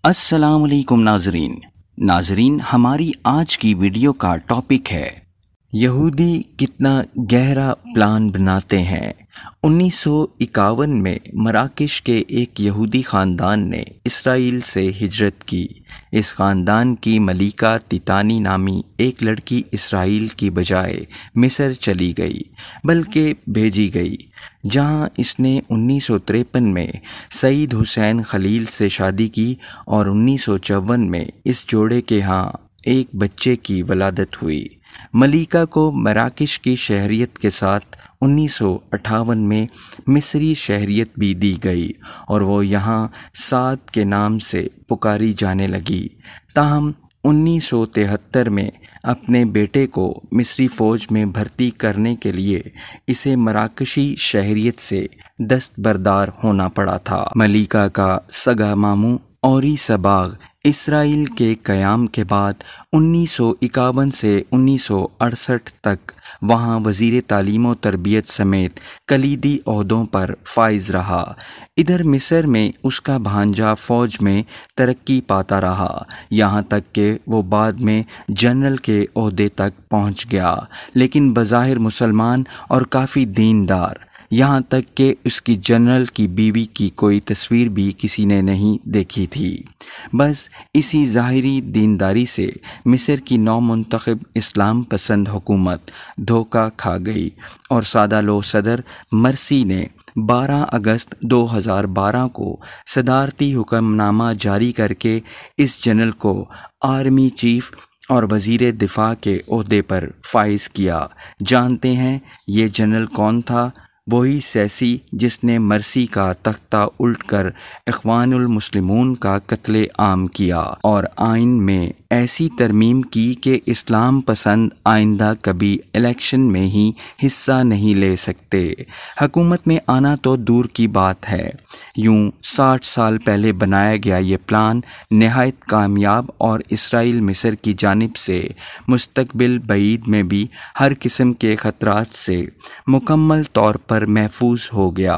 السلام علیکم ناظرین ہماری آج کی ویڈیو کا ٹاپک ہے یہودی کتنا گہرا پلان بناتے ہیں۔ 1951 میں مراکش کے ایک یہودی خاندان نے اسرائیل سے ہجرت کی۔ اس خاندان کی ملیکہ تیتانی نامی ایک لڑکی اسرائیل کی بجائے مصر چلی گئی، بلکہ بھیجی گئی، جہاں اس نے 1953 میں سعید حسین خلیل سے شادی کی اور 1954 میں اس جوڑے کے ہاں ایک بچے کی ولادت ہوئی۔ ملیکہ کو مراکش کی شہریت کے ساتھ 1958 میں مصری شہریت بھی دی گئی اور وہ یہاں سعد کے نام سے پکاری جانے لگی۔ تاہم 1973 میں اپنے بیٹے کو مصری فوج میں بھرتی کرنے کے لیے اسے مراکشی شہریت سے دستبردار ہونا پڑا تھا۔ ملیکہ کا سگا ماموں اوری صباغ اسرائیل کے قیام کے بعد 1951 سے 1968 تک وہاں وزیر تعلیم و تربیت سمیت کلیدی عہدوں پر فائز رہا۔ ادھر مصر میں اس کا بھانجا فوج میں ترقی پاتا رہا، یہاں تک کہ وہ بعد میں جنرل کے عہدے تک پہنچ گیا، لیکن بظاہر مسلمان اور کافی دیندار، یہاں تک کہ اس کی جنرل کی بیوی کی کوئی تصویر بھی کسی نے نہیں دیکھی تھی۔ بس اسی ظاہری دینداری سے مصر کی نو منتخب اسلام پسند حکومت دھوکہ کھا گئی اور سادہ لوح صدر مرسی نے 12 اگست 2012 کو صدارتی حکم نامہ جاری کر کے اس جنرل کو آرمی چیف اور وزیر دفاع کے عہدے پر فائز کیا۔ جانتے ہیں یہ جنرل کون تھا؟ وہی سیسی جس نے مرسی کا تختہ الٹ کر اخوان المسلمون کا قتل عام کیا اور آئین میں ایسی ترمیم کی کہ اسلام پسند آئندہ کبھی الیکشن میں ہی حصہ نہیں لے سکتے۔ حکومت میں آنا تو دور کی بات ہے، یوں 60 سال پہلے بنایا گیا یہ پلان نہایت کامیاب اور اسرائیل مصر کی جانب سے مستقبل بعید میں بھی ہر قسم کے خطرات سے مکمل طور پر محفوظ ہو گیا۔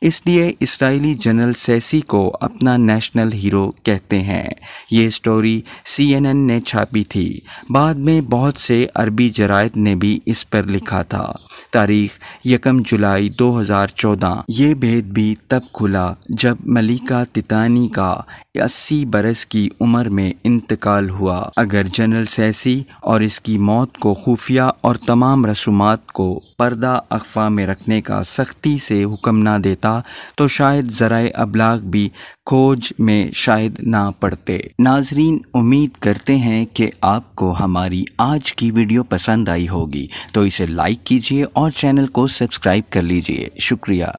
اس لیے اسرائیلی جنرل سیسی کو اپنا نیشنل ہیرو کہتے ہیں۔ یہ سٹوری CNN نے چھاپی تھی، بعد میں بہت سے عربی جرائد نے بھی اس پر لکھا تھا۔ تاریخ 1 جولائی 2014۔ یہ بھید بھی تب کھلا جب ملیکہ تیتانی کا 80 برس کی عمر میں انتقال ہوا۔ اگر جنرل سیسی اور اس کی موت کو خفیہ اور تمام رسومات کو پردہ اخفا میں رکھنے کا سختی سے حکم نہ دیتا تو شاید ذرائع ابلاغ بھی کھوج میں شاید نہ پڑتے۔ ناظرین، امید کرتے ہیں کہ آپ کو ہماری آج کی ویڈیو پسند آئی ہوگی، تو اسے لائک کیجیے اور چینل کو سبسکرائب کر لیجیے۔ شکریہ۔